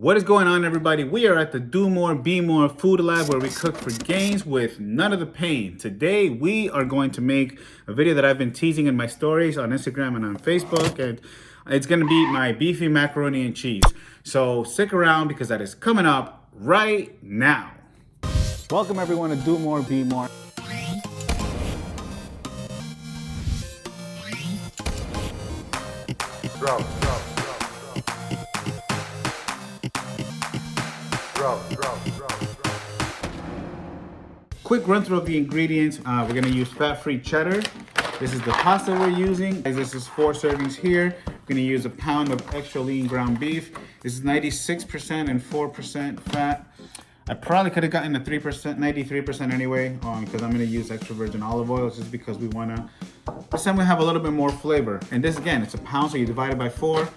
What is going on, everybody? We are at the Do More, Be More Food Lab where we cook for gains with none of the pain. Today, we are going to make a video that I've been teasing in my stories on Instagram and on Facebook, and it's going to be my beefy macaroni and cheese. So stick around because that is coming up right now. Welcome everyone to Do More, Be More. Drop. Quick run through of the ingredients. We're gonna use fat-free cheddar. This is the pasta we're using. This is 4 servings here. We're gonna use a pound of extra lean ground beef. This is 96% and 4% fat. I probably could have gotten a 3%, 93% anyway, because I'm gonna use extra virgin olive oil just because we wanna, this time we have a little bit more flavor. And this, again, it's a pound, so you divide it by 4,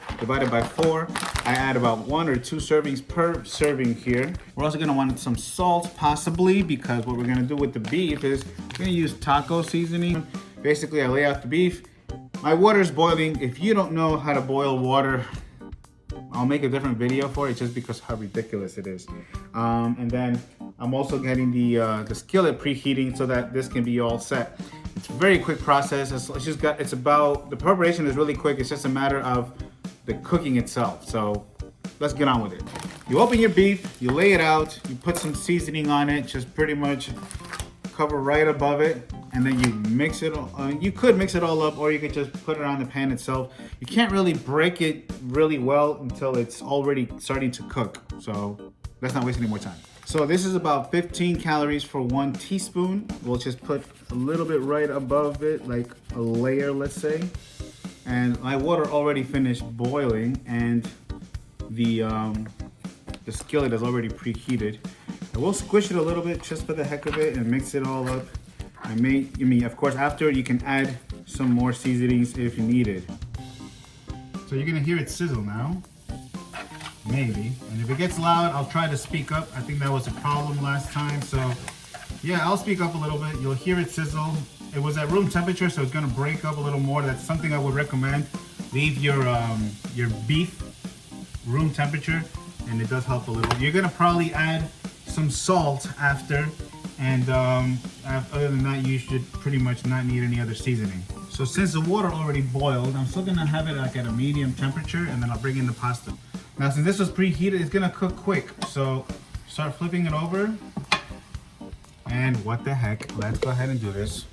I add about 1 or 2 servings per serving here. We're also gonna want some salt, possibly, because what we're gonna do with the beef is we're gonna use taco seasoning. Basically, I lay out the beef. My water is boiling. If you don't know how to boil water, I'll make a different video for it just because how ridiculous it is. And then I'm also getting the skillet preheating so that this can be all set. It's a very quick process. The preparation is really quick. It's just a matter of the cooking itself. So let's get on with it. You open your beef, you lay it out, you put some seasoning on it, just pretty much cover right above it, and then you mix it. You could mix it all up, or you could just put it on the pan itself. You can't really break it really well until it's already starting to cook. So let's not waste any more time. So this is about 15 calories for 1 teaspoon. We'll just put a little bit right above it, like a layer, let's say. And my water already finished boiling, and the skillet is already preheated. I will squish it a little bit just for the heck of it and mix it all up. Of course, after you can add some more seasonings if you needed. So you're gonna hear it sizzle now, maybe. And if it gets loud, I'll try to speak up. I think that was a problem last time. So yeah, I'll speak up a little bit. You'll hear it sizzle. It was at room temperature, so it's gonna break up a little more. That's something I would recommend. Leave your beef room temperature, and it does help a little. You're gonna probably add some salt after, and other than that, you should pretty much not need any other seasoning. So since the water already boiled, I'm still gonna have it like at a medium temperature, and then I'll bring in the pasta. Now, since this was preheated, it's gonna cook quick. So start flipping it over, and what the heck, let's go ahead and do this.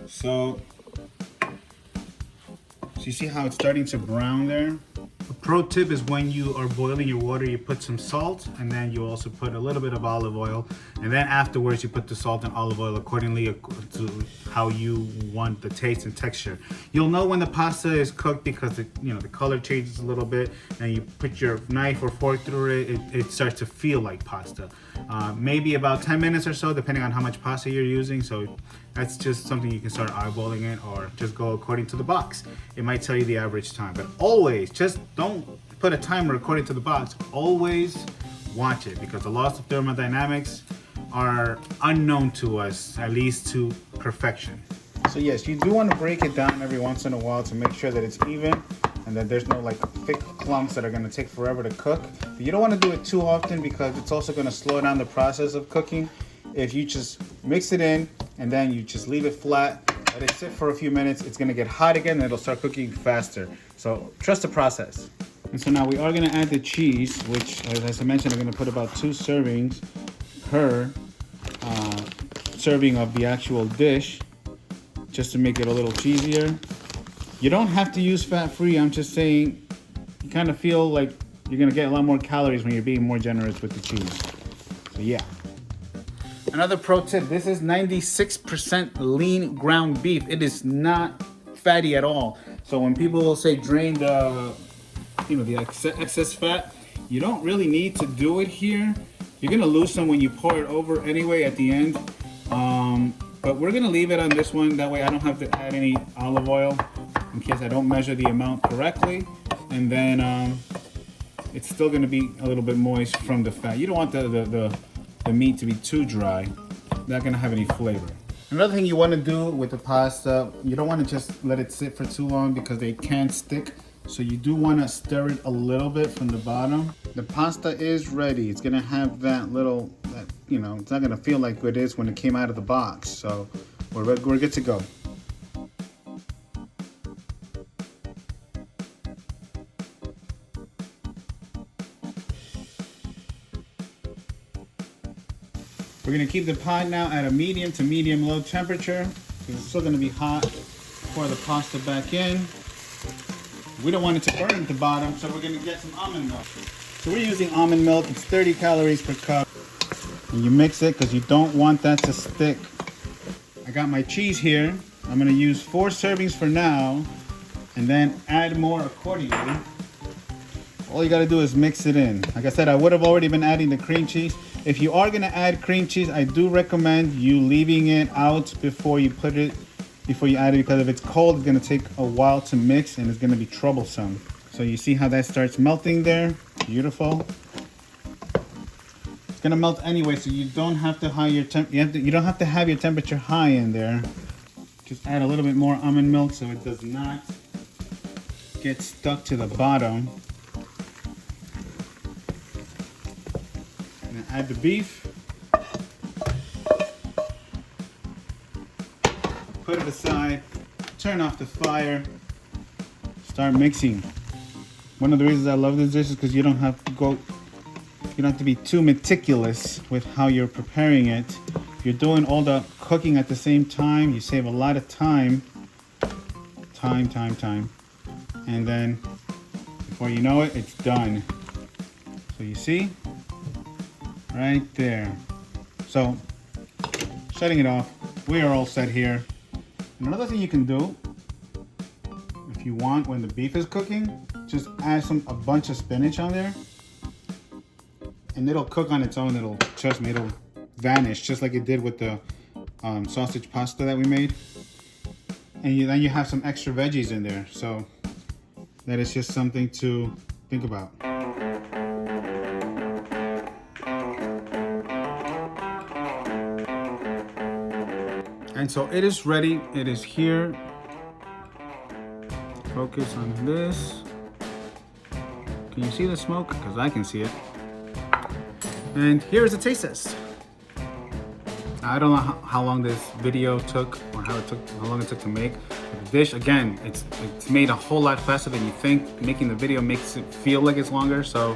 So you see how it's starting to brown there? A pro tip is when you are boiling your water, you put some salt, and then you also put a little bit of olive oil, and then afterwards you put the salt and olive oil accordingly to how you want the taste and texture. You'll know when the pasta is cooked because the color changes a little bit, and you put your knife or fork through it, it starts to feel like pasta. Maybe about 10 minutes or so, depending on how much pasta you're using. So that's just something you can start eyeballing it, or just go according to the box. It might tell you the average time, but always just don't put a timer according to the box. Always watch it, because the laws of thermodynamics are unknown to us, at least to perfection. So yes, you do want to break it down every once in a while to make sure that it's even and that there's no like thick clumps that are going to take forever to cook. But you don't want to do it too often because it's also going to slow down the process of cooking. If you just mix it in and then you just leave it flat, let it sit for a few minutes, it's gonna get hot again and it'll start cooking faster. So trust the process. And so now we are gonna add the cheese, which, as I mentioned, I'm gonna put about 2 servings per serving of the actual dish, just to make it a little cheesier. You don't have to use fat-free. I'm just saying, you kind of feel like you're gonna get a lot more calories when you're being more generous with the cheese. So yeah. Another pro tip, this is 96% lean ground beef. It is not fatty at all. So when people will say drain the excess fat, you don't really need to do it here. You're gonna lose some when you pour it over anyway at the end. But we're gonna leave it on this one. That way I don't have to add any olive oil in case I don't measure the amount correctly. And then it's still gonna be a little bit moist from the fat. You don't want the meat to be too dry. Not gonna have any flavor. Another thing you want to do with the pasta, you don't want to just let it sit for too long because they can stick. So you do want to stir it a little bit from the bottom. The pasta is ready. It's gonna have that little, you know, it's not gonna feel like it is when it came out of the box. So we're good to go. We're gonna keep the pot now at a medium to medium low temperature because it's still gonna be hot. Pour the pasta back in. We don't want it to burn at the bottom, so we're gonna get some almond milk. So we're using almond milk. It's 30 calories per cup. And you mix it because you don't want that to stick. I got my cheese here. I'm gonna use 4 servings for now and then add more accordingly. All you gotta do is mix it in. Like I said, I would have already been adding the cream cheese. If you are gonna add cream cheese, I do recommend you leaving it out before you add it, because if it's cold, it's gonna take a while to mix and it's gonna be troublesome. So you see how that starts melting there? Beautiful. It's gonna melt anyway, so you don't have to you don't have to have your temperature high in there. Just add a little bit more almond milk so it does not get stuck to the bottom. And add the beef. Put it aside. Turn off the fire. Start mixing. One of the reasons I love this dish is because you don't have to be too meticulous with how you're preparing it. If you're doing all the cooking at the same time, you save a lot of time. And then before you know it, it's done. So you see? Right there. So, shutting it off. We are all set here. And another thing you can do, if you want, when the beef is cooking, just add a bunch of spinach on there. And it'll cook on its own. Trust me, it'll vanish just like it did with the sausage pasta that we made. And then you have some extra veggies in there. So that is just something to think about. And so it is ready. It is here. Focus on this. Can you see the smoke? Because I can see it. And here is a taste test. I don't know how long this video took or how long it took to make. The dish, again, it's made a whole lot faster than you think. Making the video makes it feel like it's longer. So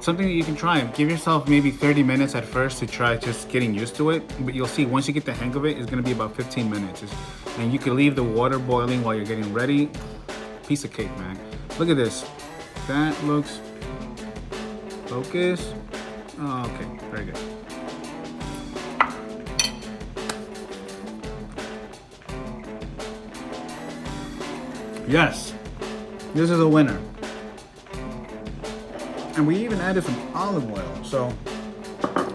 something that you can try. Give yourself maybe 30 minutes at first to try just getting used to it. But you'll see once you get the hang of it, it's gonna be about 15 minutes. And you can leave the water boiling while you're getting ready. Piece of cake, man. Look at this. That looks, focus. Oh, okay, very good. Yes, this is a winner. And we even added some olive oil. So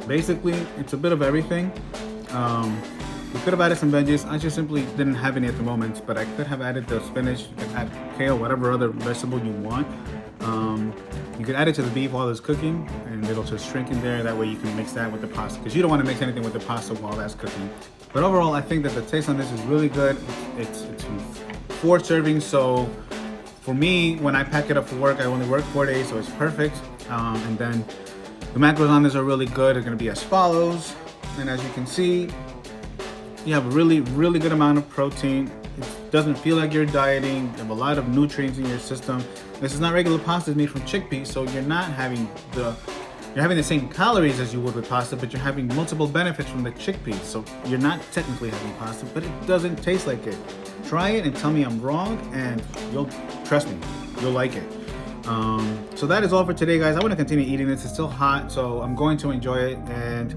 basically, it's a bit of everything. We could have added some veggies. I just simply didn't have any at the moment, but I could have added the spinach, you could add kale, whatever other vegetable you want. You could add it to the beef while it's cooking, and it'll just shrink in there. That way you can mix that with the pasta, because you don't want to mix anything with the pasta while that's cooking. But overall, I think that the taste on this is really good. It's 4 servings, so for me, when I pack it up for work, I only work 4 days, so it's perfect. And then the macros on this are really good. They're going to be as follows. And as you can see, you have a really good amount of protein. It doesn't feel like you're dieting. You have a lot of nutrients in your system. This is not regular pasta. It's made from chickpeas, so you're not having the same calories as you would with pasta, but you're having multiple benefits from the chickpeas. So you're not technically having pasta, but it doesn't taste like it. Try it and tell me I'm wrong, and trust me, you'll like it. So that is all for today, guys. I want to continue eating this. It's still hot, so I'm going to enjoy it. And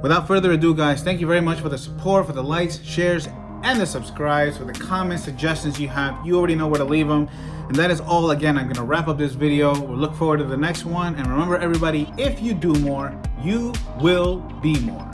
without further ado, guys, thank you very much for the support, for the likes, shares, and the subscribes, for the comments, suggestions you have. You already know where to leave them. And that is all. Again, I'm going to wrap up this video. We'll look forward to the next one. And remember, everybody, if you do more, you will be more.